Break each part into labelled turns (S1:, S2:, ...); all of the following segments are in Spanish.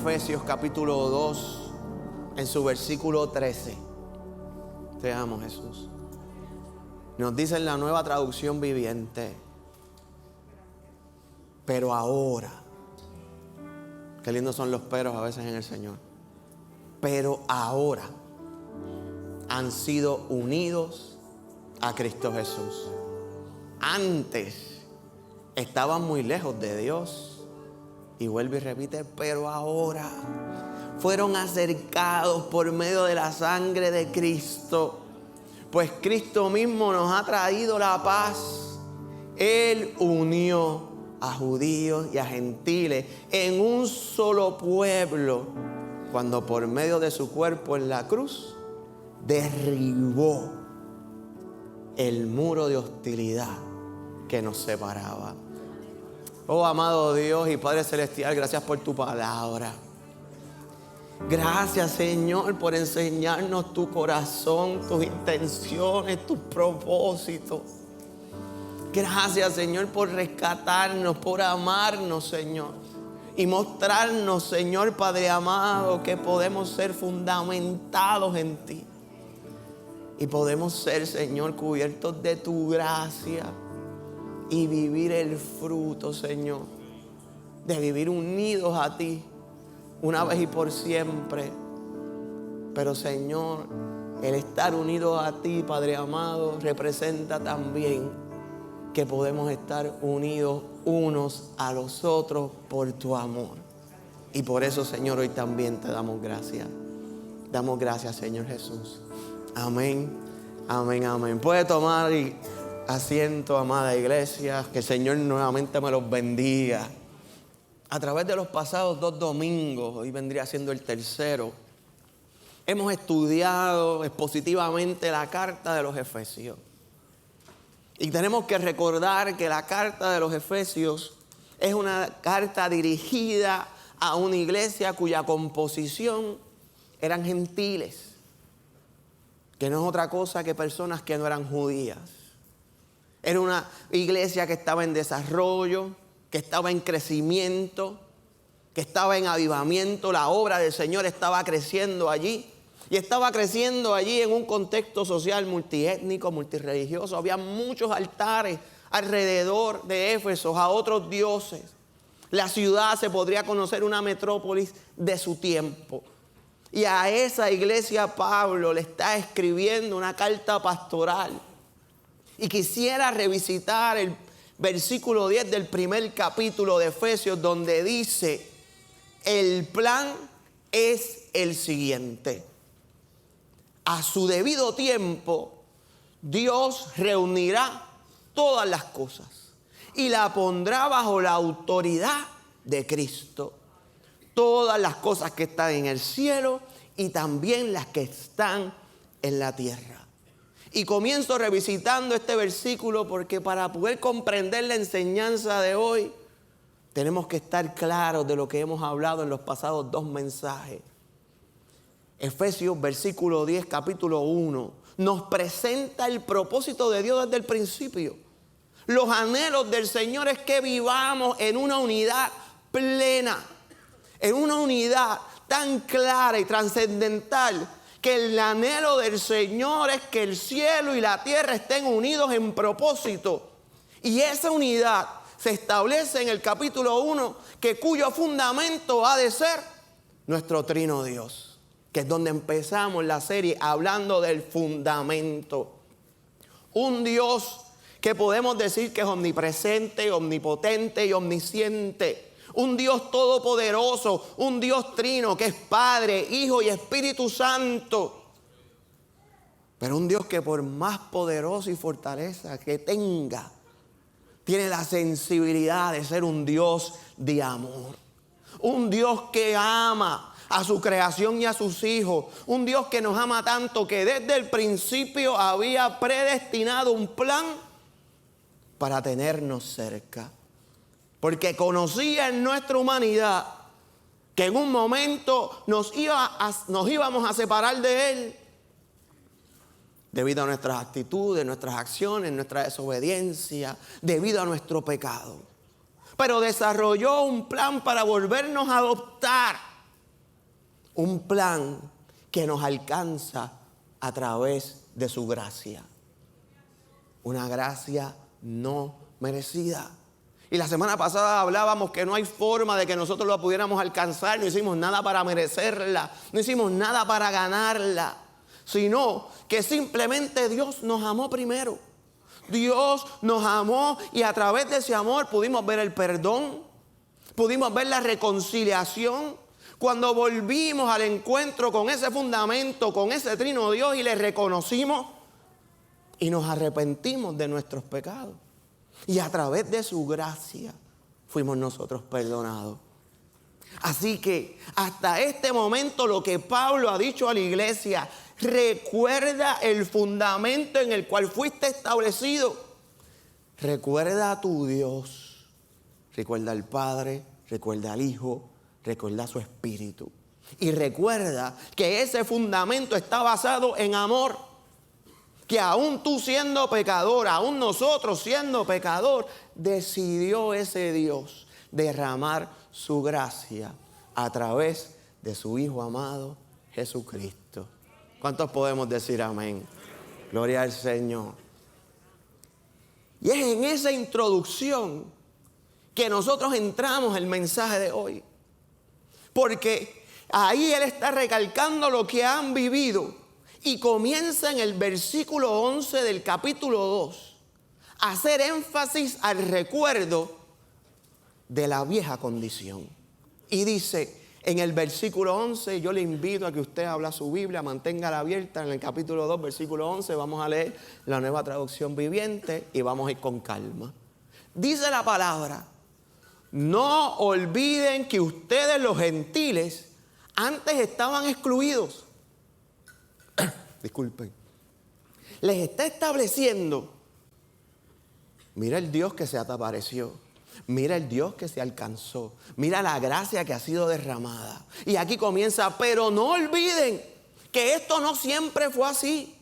S1: Efesios capítulo 2, en su versículo 13. Te amo, Jesús. Nos dice en la Nueva Traducción Viviente: pero ahora, qué lindos son los peros a veces en el Señor. Pero ahora han sido unidos a Cristo Jesús. Antes estaban muy lejos de Dios. Y vuelve y repite: pero ahora fueron acercados por medio de la sangre de Cristo. Pues Cristo mismo nos ha traído la paz. Él unió a judíos y a gentiles en un solo pueblo, cuando por medio de su cuerpo en la cruz derribó el muro de hostilidad que nos separaba. Oh, amado Dios y Padre Celestial, gracias por tu palabra. Gracias, Señor, por enseñarnos tu corazón, tus intenciones, tus propósitos. Gracias, Señor, por rescatarnos, por amarnos, Señor. Y mostrarnos, Señor, Padre amado, que podemos ser fundamentados en ti. Y podemos ser, Señor, cubiertos de tu gracia. Y vivir el fruto, Señor, de vivir unidos a ti, una vez y por siempre. Pero, Señor, el estar unidos a ti, Padre amado, representa también que podemos estar unidos unos a los otros por tu amor. Y por eso, Señor, hoy también te damos gracias. Damos gracias, Señor Jesús. Amén, amén, amén. Puede tomar asiento, amada iglesia. Que el Señor nuevamente me los bendiga. A través de los pasados 2 domingos, hoy vendría siendo el tercero, hemos estudiado expositivamente la carta de los Efesios. Y tenemos que recordar que la carta de los Efesios es una carta dirigida a una iglesia cuya composición eran gentiles, que no es otra cosa que personas que no eran judías. Era una iglesia que estaba en desarrollo, que estaba en crecimiento, que estaba en avivamiento. La obra del Señor estaba creciendo allí. Y estaba creciendo allí en un contexto social multiétnico, multirreligioso. Había muchos altares alrededor de Éfeso a otros dioses. La ciudad se podría conocer una metrópolis de su tiempo. Y a esa iglesia Pablo le está escribiendo una carta pastoral. Y quisiera revisitar el versículo 10 del primer capítulo de Efesios, donde dice: el plan es el siguiente. A su debido tiempo, Dios reunirá todas las cosas y la pondrá bajo la autoridad de Cristo. Todas las cosas que están en el cielo y también las que están en la tierra. Y comienzo revisitando este versículo porque para poder comprender la enseñanza de hoy, tenemos que estar claros de lo que hemos hablado en los pasados 2 mensajes. Efesios versículo 10, capítulo 1, nos presenta el propósito de Dios desde el principio. Los anhelos del Señor es que vivamos en una unidad plena, en una unidad tan clara y trascendental, que el anhelo del Señor es que el cielo y la tierra estén unidos en propósito. Y esa unidad se establece en el capítulo 1, cuyo fundamento ha de ser nuestro trino Dios, que es donde empezamos la serie hablando del fundamento. Un Dios que podemos decir que es omnipresente, omnipotente y omnisciente. Un Dios todopoderoso, un Dios trino que es Padre, Hijo y Espíritu Santo. Pero un Dios que por más poderoso y fortaleza que tenga, tiene la sensibilidad de ser un Dios de amor. Un Dios que ama a su creación y a sus hijos. Un Dios que nos ama tanto que desde el principio había predestinado un plan para tenernos cerca. Porque conocía en nuestra humanidad que en un momento nos íbamos a separar de Él debido a nuestras actitudes, nuestras acciones, nuestra desobediencia, debido a nuestro pecado. Pero desarrolló un plan para volvernos a adoptar un plan que nos alcanza a través de su gracia. Una gracia no merecida. Y la semana pasada hablábamos que no hay forma de que nosotros lo pudiéramos alcanzar. No hicimos nada para merecerla. No hicimos nada para ganarla. Sino que simplemente Dios nos amó primero. Dios nos amó y a través de ese amor pudimos ver el perdón. Pudimos ver la reconciliación. Cuando volvimos al encuentro con ese fundamento, con ese trino Dios y le reconocimos y nos arrepentimos de nuestros pecados. Y a través de su gracia fuimos nosotros perdonados. Así que hasta este momento lo que Pablo ha dicho a la iglesia, recuerda el fundamento en el cual fuiste establecido. Recuerda a tu Dios. Recuerda al Padre, recuerda al Hijo, recuerda a su Espíritu. Y recuerda que ese fundamento está basado en amor. Que aún tú siendo pecador, aún nosotros siendo pecador, decidió ese Dios derramar su gracia a través de su Hijo amado Jesucristo. ¿Cuántos podemos decir amén? Gloria al Señor. Y es en esa introducción que nosotros entramos el mensaje de hoy. Porque ahí Él está recalcando lo que han vivido. Y comienza en el versículo 11 del capítulo 2 a hacer énfasis al recuerdo de la vieja condición. Y dice en el versículo 11, yo le invito a que usted abra su Biblia, manténgala abierta en el capítulo 2, versículo 11. Vamos a leer la Nueva Traducción Viviente y vamos a ir con calma. Dice la palabra: no olviden que ustedes los gentiles antes estaban excluidos. Disculpen. Les está estableciendo, mira el Dios que se te apareció, mira el Dios que se alcanzó, mira la gracia que ha sido derramada. Y aquí comienza, pero no olviden que esto no siempre fue así.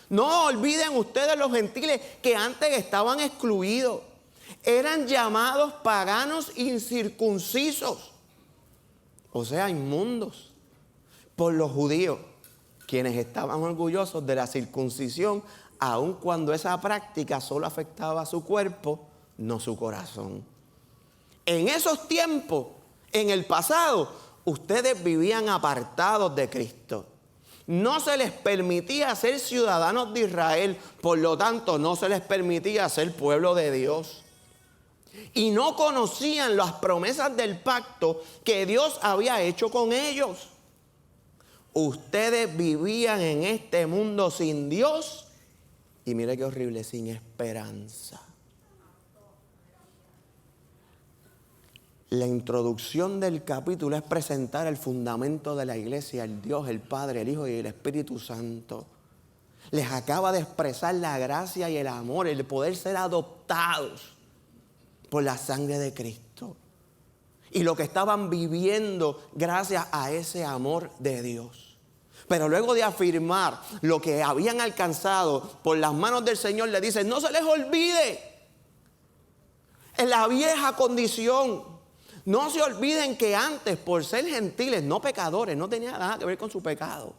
S1: No olviden ustedes los gentiles que antes estaban excluidos. Eran llamados paganos incircuncisos, o sea, inmundos, por los judíos, quienes estaban orgullosos de la circuncisión, aun cuando esa práctica solo afectaba a su cuerpo, no su corazón. En esos tiempos, en el pasado, ustedes vivían apartados de Cristo. No se les permitía ser ciudadanos de Israel, por lo tanto, no se les permitía ser pueblo de Dios. Y no conocían las promesas del pacto que Dios había hecho con ellos. Ustedes vivían en este mundo sin Dios y mire qué horrible, sin esperanza. La introducción del capítulo es presentar el fundamento de la iglesia, el Dios, el Padre, el Hijo y el Espíritu Santo. Les acaba de expresar la gracia y el amor, el poder ser adoptados por la sangre de Cristo. Y lo que estaban viviendo gracias a ese amor de Dios. Pero luego de afirmar lo que habían alcanzado por las manos del Señor, le dice, no se les olvide en la vieja condición. No se olviden que antes, por ser gentiles, no pecadores, no tenía nada que ver con su pecado.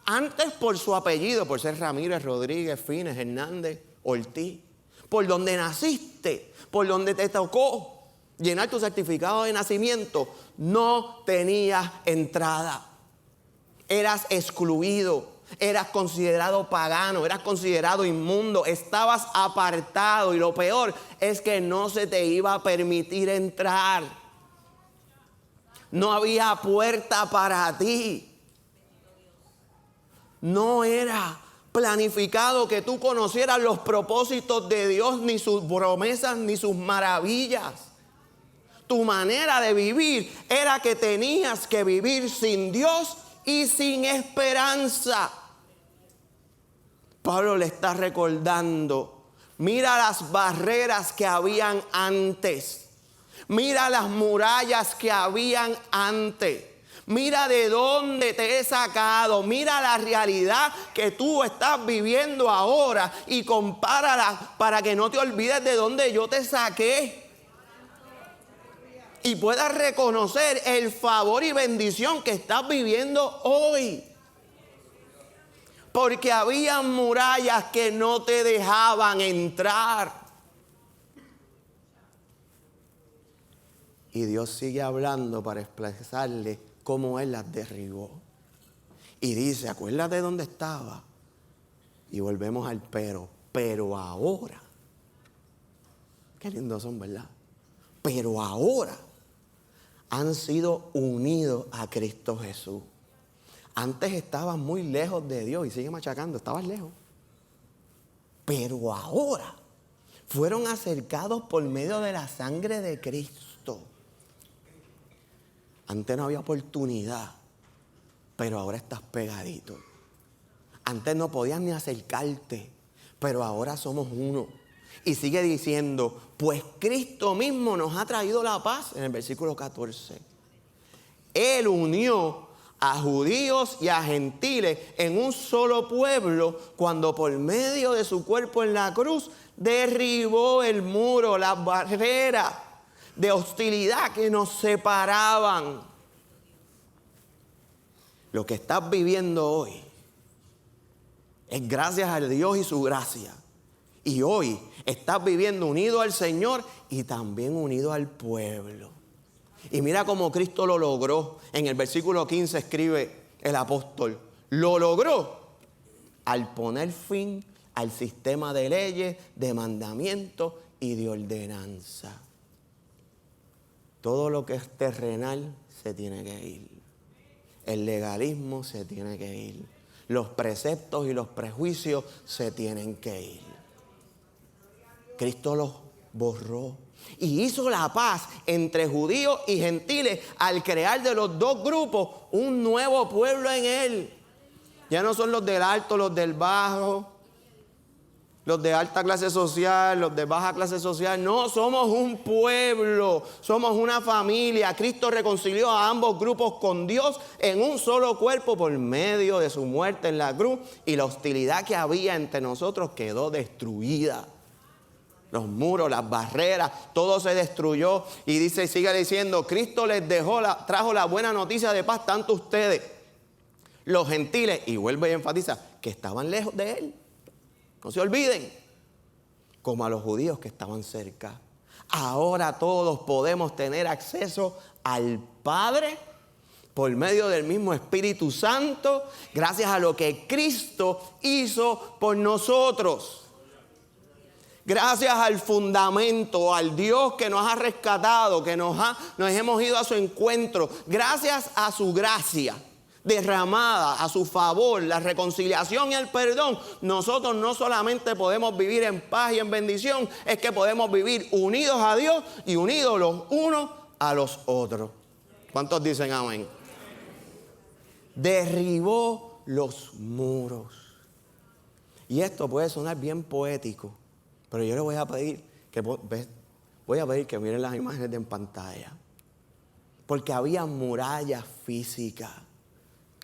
S1: Antes, por su apellido, por ser Ramírez, Rodríguez, Fines, Hernández, Ortiz, por donde naciste, por donde te tocó llenar tu certificado de nacimiento, no tenías entrada. Eras excluido, eras considerado pagano, eras considerado inmundo, estabas apartado y lo peor es que no se te iba a permitir entrar. No había puerta para ti. No era planificado que tú conocieras los propósitos de Dios, ni sus promesas, ni sus maravillas. Tu manera de vivir era que tenías que vivir sin Dios y sin esperanza. Pablo le está recordando, mira las barreras que habían antes. Mira las murallas que habían antes. Mira de dónde te he sacado. Mira la realidad que tú estás viviendo ahora y compárala para que no te olvides de dónde yo te saqué. y puedas reconocer el favor y bendición que estás viviendo hoy. Porque había murallas que no te dejaban entrar. Y Dios sigue hablando para expresarle cómo Él las derribó. Y dice, acuérdate de dónde estaba. Y volvemos al pero. Pero ahora. Qué lindos son, ¿verdad? Pero ahora han sido unidos a Cristo Jesús. Antes estabas muy lejos de Dios y sigue machacando, estabas lejos. Pero ahora fueron acercados por medio de la sangre de Cristo. Antes no había oportunidad, pero ahora estás pegadito. Antes no podías ni acercarte, pero ahora somos uno. Y sigue diciendo, pues Cristo mismo nos ha traído la paz, en el versículo 14. Él unió a judíos y a gentiles en un solo pueblo, cuando por medio de su cuerpo en la cruz derribó el muro, las barreras de hostilidad que nos separaban. Lo que estás viviendo hoy es gracias a Dios y su gracia. Y hoy estás viviendo unido al Señor y también unido al pueblo. Y mira cómo Cristo lo logró. En el versículo 15 escribe el apóstol. Lo logró al poner fin al sistema de leyes, de mandamientos y de ordenanza. Todo lo que es terrenal se tiene que ir. El legalismo se tiene que ir. Los preceptos y los prejuicios se tienen que ir. Cristo los borró y hizo la paz entre judíos y gentiles al crear de los dos grupos un nuevo pueblo en Él. Ya no son los del alto, los del bajo, los de alta clase social, los de baja clase social. No, somos un pueblo, somos una familia. Cristo reconcilió a ambos grupos con Dios en un solo cuerpo por medio de su muerte en la cruz, y la hostilidad que había entre nosotros quedó destruida. Los muros, las barreras, todo se destruyó. Y dice, sigue diciendo, Cristo les trajo la buena noticia de paz tanto a ustedes, los gentiles, y vuelve y enfatiza, que estaban lejos de Él. No se olviden, como a los judíos que estaban cerca. Ahora todos podemos tener acceso al Padre por medio del mismo Espíritu Santo, gracias a lo que Cristo hizo por nosotros. Gracias al fundamento, al Dios que nos ha rescatado, que nos hemos ido a su encuentro. Gracias a su gracia derramada, a su favor, la reconciliación y el perdón, nosotros no solamente podemos vivir en paz y en bendición, es que podemos vivir unidos a Dios y unidos los unos a los otros. ¿Cuántos dicen amén? Derribó los muros. Y esto puede sonar bien poético, pero yo le voy a pedir que miren las imágenes en pantalla. Porque había murallas físicas.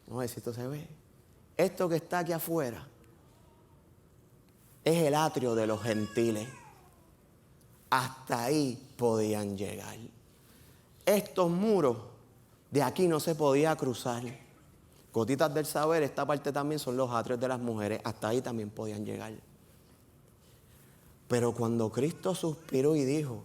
S1: Vamos a ver si esto se ve. Esto que está aquí afuera es el atrio de los gentiles. Hasta ahí podían llegar. Estos muros de aquí no se podía cruzar. Gotitas del saber, esta parte también son los atrios de las mujeres. Hasta ahí también podían llegar. Pero cuando Cristo suspiró y dijo,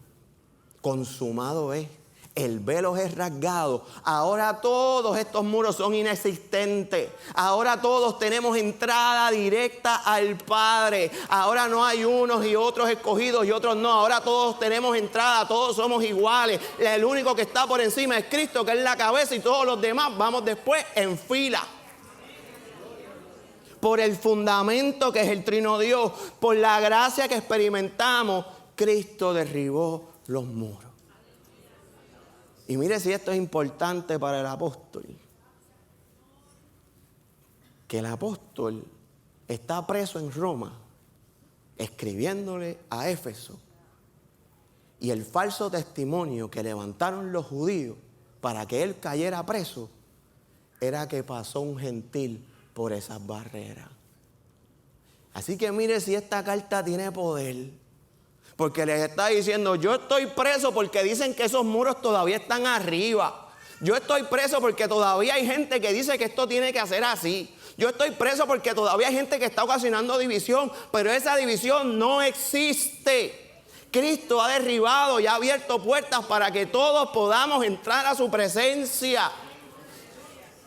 S1: consumado es, el velo es rasgado, ahora todos estos muros son inexistentes. Ahora todos tenemos entrada directa al Padre. Ahora no hay unos y otros escogidos y otros no. Ahora todos tenemos entrada, todos somos iguales. El único que está por encima es Cristo, que es la cabeza, y todos los demás vamos después en fila. Por el fundamento que es el Trino Dios, por la gracia que experimentamos, Cristo derribó los muros. Y mire si esto es importante para el apóstol. Que el apóstol está preso en Roma, escribiéndole a Éfeso. Y el falso testimonio que levantaron los judíos para que él cayera preso, era que pasó un gentil por esas barreras. Así que mire si esta carta tiene poder. Porque les está diciendo, yo estoy preso porque dicen que esos muros todavía están arriba. Yo estoy preso porque todavía hay gente que dice que esto tiene que hacer así. Yo estoy preso porque todavía hay gente que está ocasionando división, pero esa división no existe. Cristo ha derribado y ha abierto puertas para que todos podamos entrar a su presencia.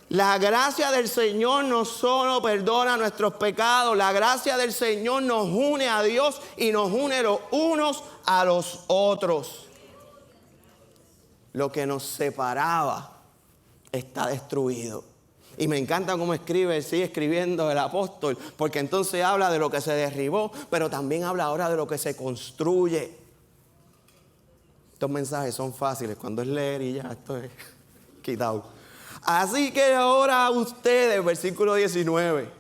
S1: La gracia del Señor no solo perdona nuestros pecados, la gracia del Señor nos une a Dios y nos une los unos a los otros. Lo que nos separaba está destruido. Y me encanta cómo sigue escribiendo el apóstol, porque entonces habla de lo que se derribó, pero también habla ahora de lo que se construye. Estos mensajes son fáciles, cuando es leer y ya, esto es quitado. Así que ahora ustedes, versículo 19,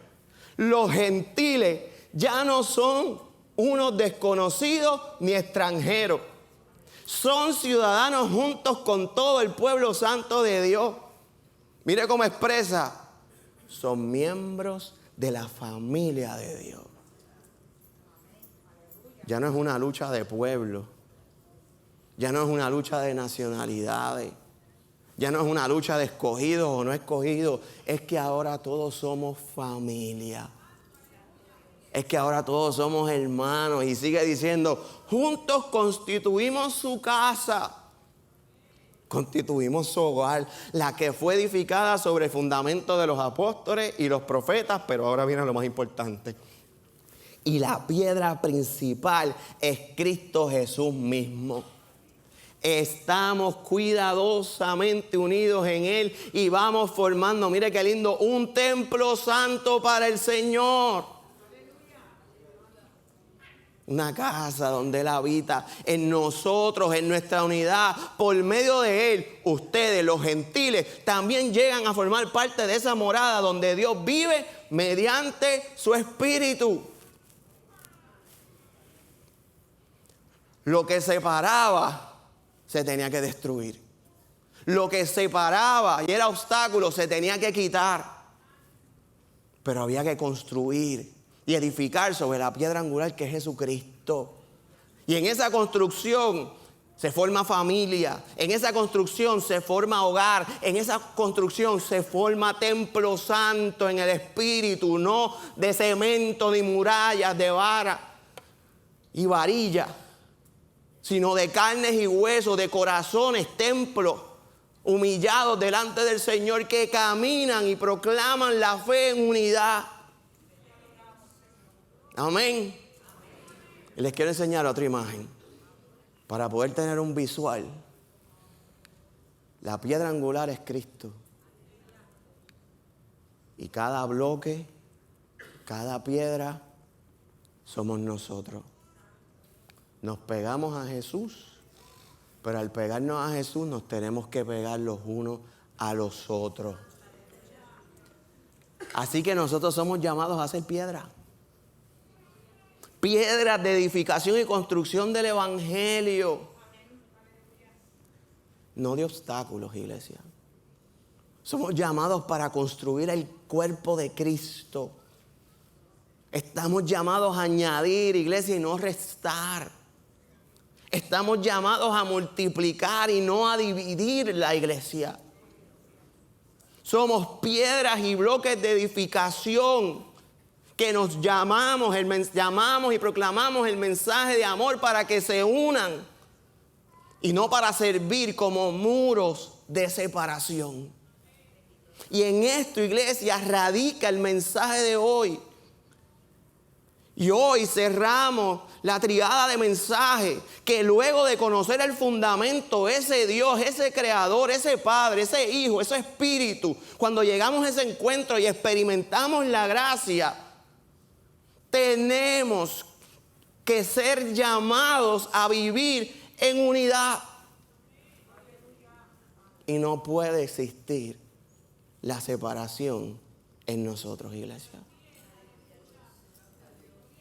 S1: los gentiles ya no son unos desconocidos ni extranjeros. Son ciudadanos juntos con todo el pueblo santo de Dios. Mire cómo expresa, son miembros de la familia de Dios. Ya no es una lucha de pueblo, ya no es una lucha de nacionalidades, ya no es una lucha de escogidos o no escogidos, es que ahora todos somos familia. Es que ahora todos somos hermanos. Y sigue diciendo, juntos constituimos su casa. Constituimos su hogar, la que fue edificada sobre el fundamento de los apóstoles y los profetas, pero ahora viene lo más importante. Y la piedra principal es Cristo Jesús mismo. Estamos cuidadosamente unidos en Él y vamos formando, mire qué lindo, un templo santo para el Señor. Una casa donde Él habita en nosotros, en nuestra unidad. Por medio de Él, ustedes, los gentiles, también llegan a formar parte de esa morada donde Dios vive mediante su Espíritu. Lo que separaba se tenía que destruir. Lo que separaba y era obstáculo se tenía que quitar. Pero había que construir y edificar sobre la piedra angular que es Jesucristo. Y en esa construcción se forma familia, en esa construcción se forma hogar, en esa construcción se forma templo santo en el Espíritu, no de cemento ni murallas de vara y varilla, sino de carnes y huesos, de corazones, templos humillados delante del Señor que caminan y proclaman la fe en unidad. Amén. Y les quiero enseñar otra imagen para poder tener un visual. La piedra angular es Cristo. Y cada bloque, cada piedra, somos nosotros. Nos pegamos a Jesús, pero al pegarnos a Jesús nos tenemos que pegar los unos a los otros. Así que nosotros somos llamados a ser piedra. Piedras de edificación y construcción del Evangelio. No de obstáculos, iglesia. Somos llamados para construir el cuerpo de Cristo. Estamos llamados a añadir, iglesia, y no restar. Estamos llamados a multiplicar y no a dividir la iglesia. Somos piedras y bloques de edificación que nos llamamos y proclamamos el mensaje de amor para que se unan y no para servir como muros de separación. Y en esto, iglesia, radica el mensaje de hoy. Y hoy cerramos la triada de mensajes que luego de conocer el fundamento, ese Dios, ese Creador, ese Padre, ese Hijo, ese Espíritu, cuando llegamos a ese encuentro y experimentamos la gracia, tenemos que ser llamados a vivir en unidad. Y no puede existir la separación en nosotros, iglesia.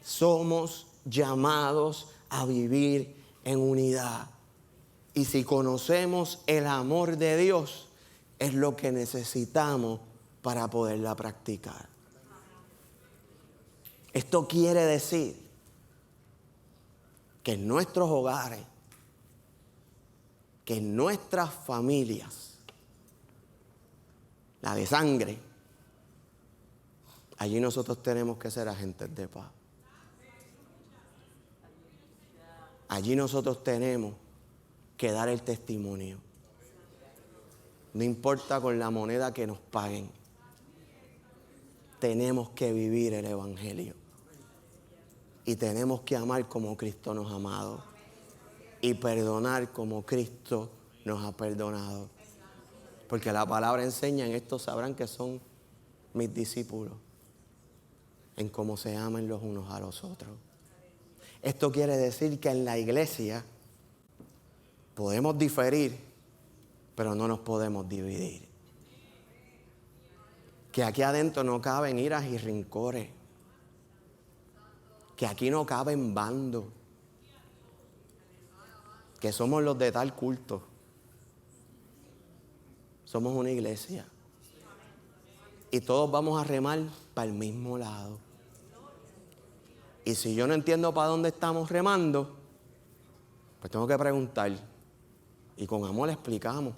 S1: Somos llamados a vivir en unidad. Y si conocemos el amor de Dios, es lo que necesitamos para poderla practicar. Esto quiere decir que en nuestros hogares, que en nuestras familias, la de sangre, allí nosotros tenemos que ser agentes de paz. Allí nosotros tenemos que dar el testimonio. No importa con la moneda que nos paguen. Tenemos que vivir el evangelio. Y tenemos que amar como Cristo nos ha amado. Y perdonar como Cristo nos ha perdonado. Porque la palabra enseña, en esto sabrán que son mis discípulos, en cómo se amen los unos a los otros. Esto quiere decir que en la iglesia podemos diferir, pero no nos podemos dividir. Que aquí adentro no caben iras y rencores. Que aquí no caben bandos. Que somos los de tal culto. Somos una iglesia. Y todos vamos a remar para el mismo lado. Y si yo no entiendo para dónde estamos remando, pues tengo que preguntar. Y con amor le explicamos.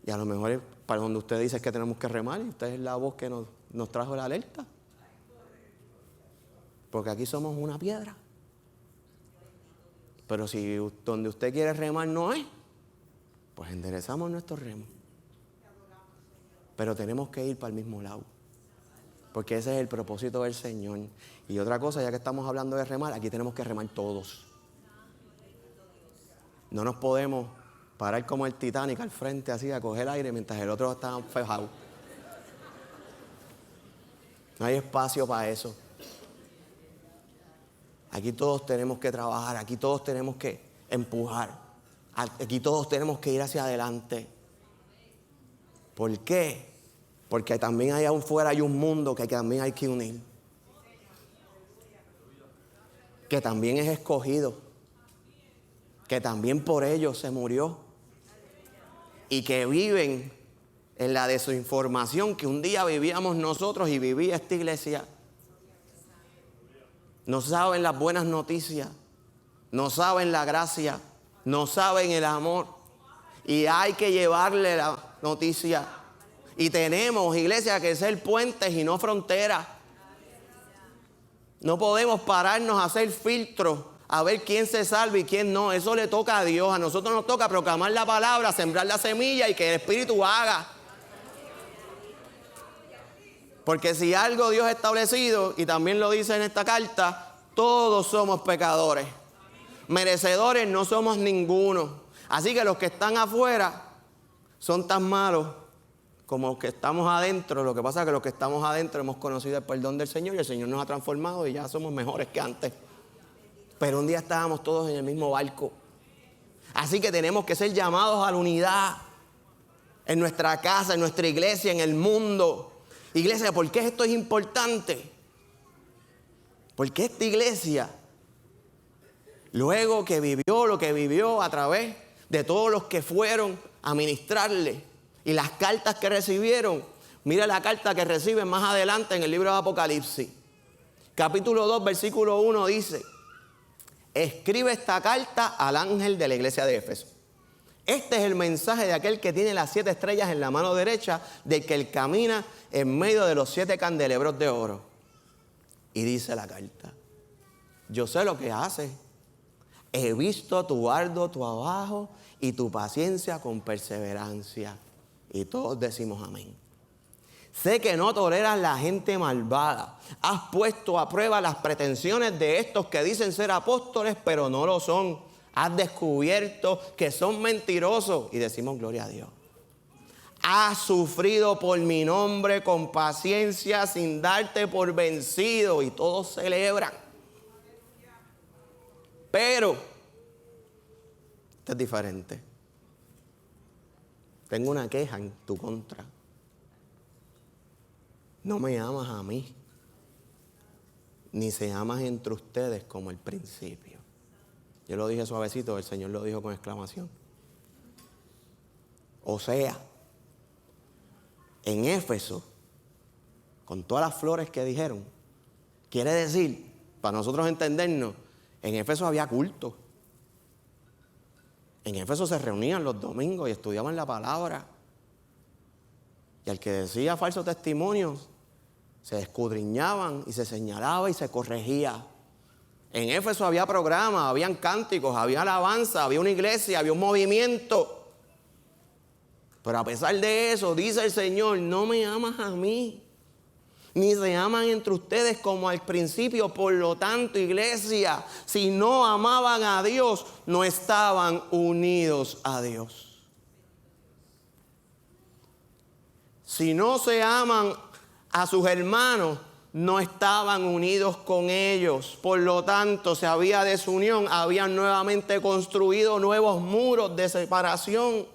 S1: Y a lo mejor es para donde usted dice que tenemos que remar, y usted es la voz que nos trajo la alerta. Porque aquí somos una piedra. Pero si donde usted quiere remar no es, pues enderezamos nuestro remo. Pero tenemos que ir para el mismo lado. Porque ese es el propósito del Señor. Y otra cosa, ya que estamos hablando de remar, aquí tenemos que remar todos. No nos podemos parar como el Titanic al frente así a coger aire mientras el otro está fajado. No hay espacio para eso. Aquí todos tenemos que trabajar, aquí todos tenemos que empujar, aquí todos tenemos que ir hacia adelante. ¿Por qué? Porque también allá afuera hay un mundo que también hay que unir. Que también es escogido. Que también por ellos se murió. Y que viven en la desinformación que un día vivíamos nosotros y vivía esta iglesia. No saben las buenas noticias, no saben la gracia, no saben el amor. Y hay que llevarle la noticia. Y tenemos, iglesia, que ser puentes y no fronteras. No podemos pararnos a hacer filtros, a ver quién se salva y quién no. Eso le toca a Dios. A nosotros nos toca proclamar la palabra, sembrar la semilla y que el Espíritu haga. Porque si algo Dios ha establecido, y también lo dice en esta carta, todos somos pecadores. Merecedores no somos ninguno. Así que los que están afuera son tan malos como los que estamos adentro. Lo que pasa es que los que estamos adentro hemos conocido el perdón del Señor y el Señor nos ha transformado y ya somos mejores que antes. Pero un día estábamos todos en el mismo barco. Así que tenemos que ser llamados a la unidad en nuestra casa, en nuestra iglesia, en el mundo. Iglesia, ¿por qué esto es importante? Porque esta iglesia, luego que vivió lo que vivió a través de todos los que fueron a ministrarle y las cartas que recibieron, mira la carta que reciben más adelante en el libro de Apocalipsis. Capítulo 2, versículo 1 dice: escribe esta carta al ángel de la iglesia de Éfeso. Este es el mensaje de aquel que tiene las 7 estrellas en la mano derecha, del que él camina en medio de los 7 candelebros de oro. Y dice la carta: yo sé lo que haces. He visto tu arduo trabajo y tu paciencia con perseverancia. Y todos decimos amén. Sé que no toleras la gente malvada. Has puesto a prueba las pretensiones de estos que dicen ser apóstoles, pero no lo son. Has descubierto que son mentirosos. Y decimos gloria a Dios. Has sufrido por mi nombre con paciencia sin darte por vencido. Y todos celebran. Pero esto es diferente. Tengo una queja en tu contra. No me amas a mí, ni se amas entre ustedes como el principio. Yo lo dije suavecito, el Señor lo dijo con exclamación. O sea, en Éfeso, con todas las flores que dijeron, quiere decir para nosotros entendernos, en Éfeso había culto. En Éfeso se reunían los domingos y estudiaban la palabra. Y al que decía falso testimonio, se escudriñaban y se señalaba y se corregía. En Éfeso había programas, habían cánticos, había alabanza, había una iglesia, había un movimiento. Pero a pesar de eso, dice el Señor, no me amas a mí, ni se aman entre ustedes como al principio. Por lo tanto, iglesia, si no amaban a Dios, no estaban unidos a Dios. Si no se aman a sus hermanos, no estaban unidos con ellos. Por lo tanto, si había desunión, habían nuevamente construido nuevos muros de separación.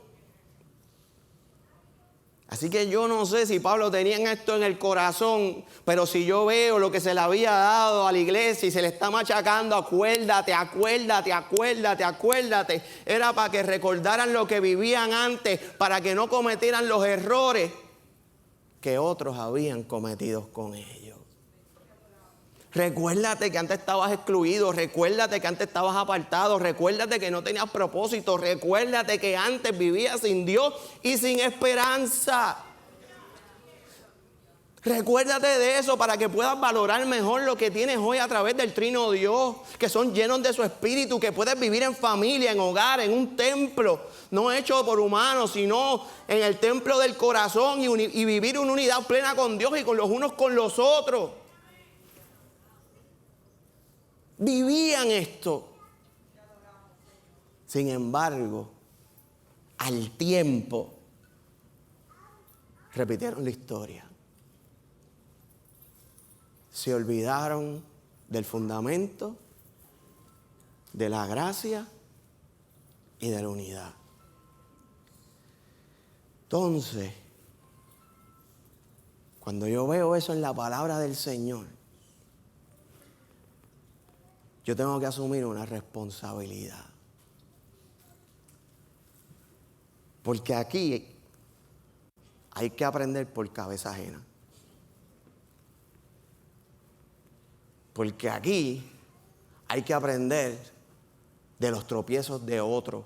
S1: Así que yo no sé si Pablo tenía esto en el corazón, pero si yo veo lo que se le había dado a la iglesia y se le está machacando, acuérdate, acuérdate, acuérdate, acuérdate, era para que recordaran lo que vivían antes, para que no cometieran los errores que otros habían cometido con ellos. Recuérdate que antes estabas excluido, recuérdate que antes estabas apartado, recuérdate que no tenías propósito, recuérdate que antes vivías sin Dios y sin esperanza. Recuérdate de eso para que puedas valorar mejor lo que tienes hoy a través del Trino Dios, que son llenos de su Espíritu, que puedes vivir en familia, en hogar, en un templo, no hecho por humanos, sino en el templo del corazón y vivir una unidad plena con Dios y con los unos con los otros. Vivían esto. Sin embargo, al tiempo, repitieron la historia. Se olvidaron del fundamento, de la gracia y de la unidad. Entonces, cuando yo veo eso en la palabra del Señor, yo tengo que asumir una responsabilidad. Porque aquí hay que aprender por cabeza ajena. Porque aquí hay que aprender de los tropiezos de otros.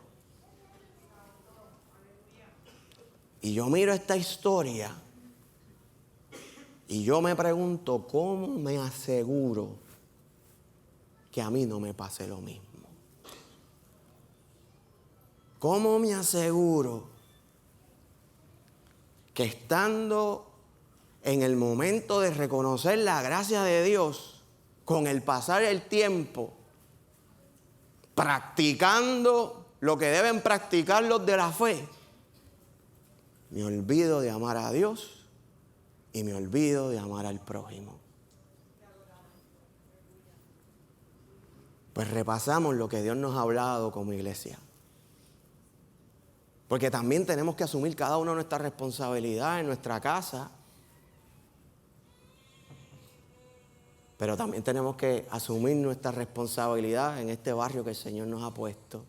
S1: Y yo miro esta historia y yo me pregunto, ¿cómo me aseguro que a mí no me pase lo mismo? ¿Cómo me aseguro que estando en el momento de reconocer la gracia de Dios, con el pasar el tiempo, practicando lo que deben practicar los de la fe, me olvido de amar a Dios y me olvido de amar al prójimo? Pues repasamos lo que Dios nos ha hablado como iglesia. Porque también tenemos que asumir cada uno nuestra responsabilidad en nuestra casa. Pero también tenemos que asumir nuestra responsabilidad en este barrio que el Señor nos ha puesto.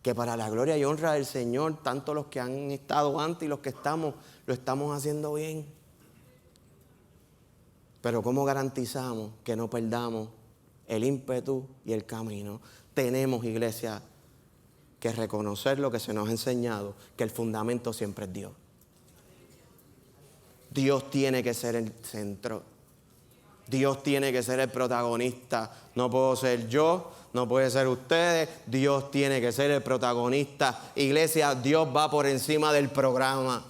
S1: Que para la gloria y honra del Señor, tanto los que han estado antes y los que estamos, lo estamos haciendo bien. Pero ¿cómo garantizamos que no perdamos el ímpetu y el camino? Tenemos, iglesia, que reconocer lo que se nos ha enseñado, que el fundamento siempre es Dios. Dios tiene que ser el centro. Dios tiene que ser el protagonista. No puedo ser yo, no puede ser ustedes. Dios tiene que ser el protagonista. Iglesia, Dios va por encima del programa.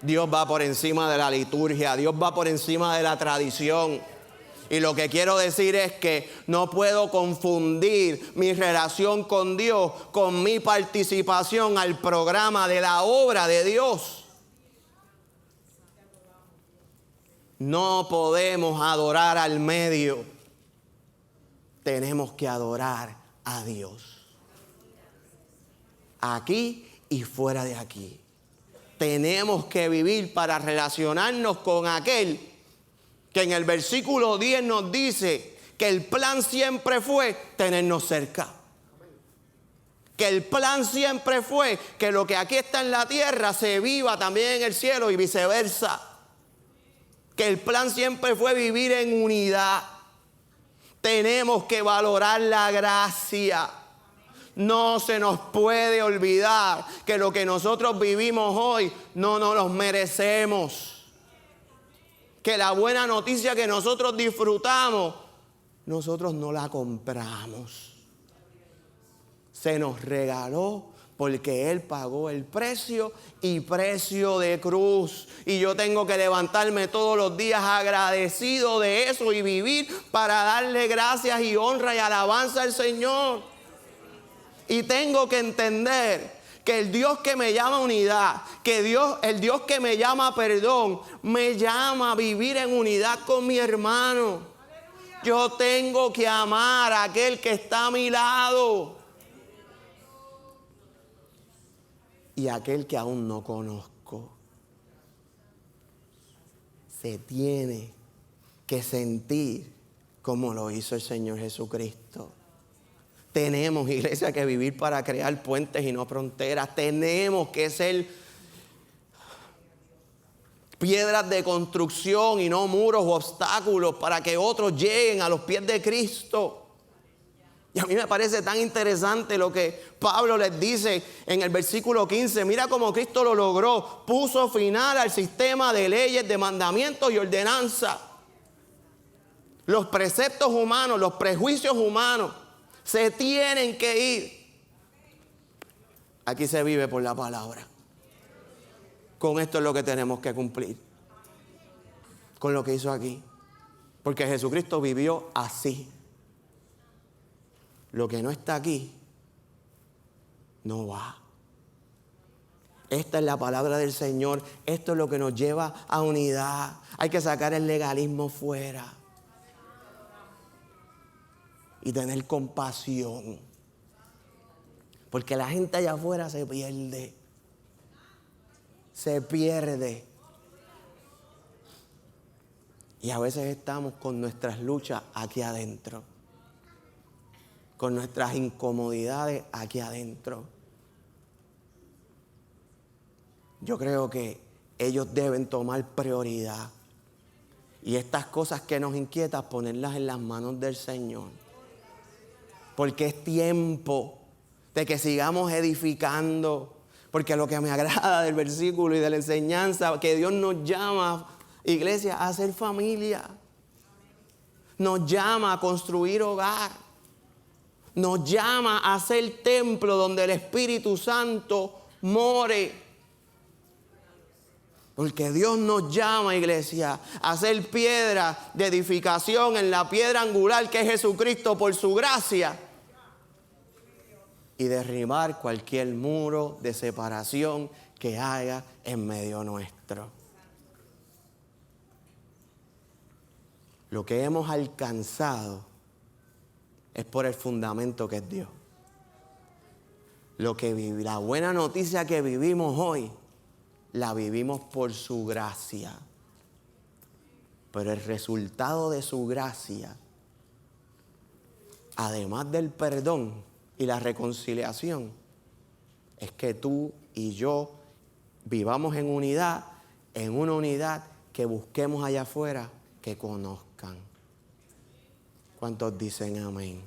S1: Dios va por encima de la liturgia. Dios va por encima de la tradición. Y lo que quiero decir es que no puedo confundir mi relación con Dios con mi participación al programa de la obra de Dios. No podemos adorar al medio. Tenemos que adorar a Dios. Aquí y fuera de aquí. Tenemos que vivir para relacionarnos con aquel que en el versículo 10 nos dice que el plan siempre fue tenernos cerca. Que el plan siempre fue que lo que aquí está en la tierra se viva también en el cielo y viceversa. Que el plan siempre fue vivir en unidad. Tenemos que valorar la gracia. No se nos puede olvidar que lo que nosotros vivimos hoy no nos lo merecemos. Que la buena noticia que nosotros disfrutamos, nosotros no la compramos. Se nos regaló porque Él pagó el precio y precio de cruz. Y yo tengo que levantarme todos los días agradecido de eso y vivir para darle gracias y honra y alabanza al Señor. Y tengo que entender que el Dios que me llama a unidad, el Dios que me llama a perdón, me llama a vivir en unidad con mi hermano. Yo tengo que amar a aquel que está a mi lado y a aquel que aún no conozco. Se tiene que sentir como lo hizo el Señor Jesucristo. Tenemos, iglesia, que vivir para crear puentes y no fronteras. Tenemos que ser piedras de construcción y no muros o obstáculos para que otros lleguen a los pies de Cristo. Y a mí me parece tan interesante lo que Pablo les dice en el versículo 15. Mira cómo Cristo lo logró. Puso final al sistema de leyes, de mandamientos y ordenanzas. Los preceptos humanos, los prejuicios humanos se tienen que ir. Aquí se vive por la palabra. Con esto es lo que tenemos que cumplir. Con lo que hizo aquí. Porque Jesucristo vivió así. Lo que no está aquí, no va. Esta es la palabra del Señor. Esto es lo que nos lleva a unidad. Hay que sacar el legalismo fuera. Y tener compasión. Porque la gente allá afuera se pierde. Se pierde. Y a veces estamos con nuestras luchas aquí adentro. Con nuestras incomodidades aquí adentro. Yo creo que ellos deben tomar prioridad. Y estas cosas que nos inquietan, ponerlas en las manos del Señor. Porque es tiempo de que sigamos edificando. Porque lo que me agrada del versículo y de la enseñanza, que Dios nos llama, iglesia, a ser familia. Nos llama a construir hogar. Nos llama a ser templo donde el Espíritu Santo more. Porque Dios nos llama, iglesia, a ser piedra de edificación en la piedra angular que es Jesucristo por su gracia. Y derribar cualquier muro de separación que haya en medio nuestro. Lo que hemos alcanzado es por el fundamento que es Dios. La buena noticia que vivimos hoy, la vivimos por su gracia. Pero el resultado de su gracia, además del perdón y la reconciliación, es que tú y yo vivamos en unidad, en una unidad que busquemos allá afuera que conozcan. ¿Cuántos dicen amén?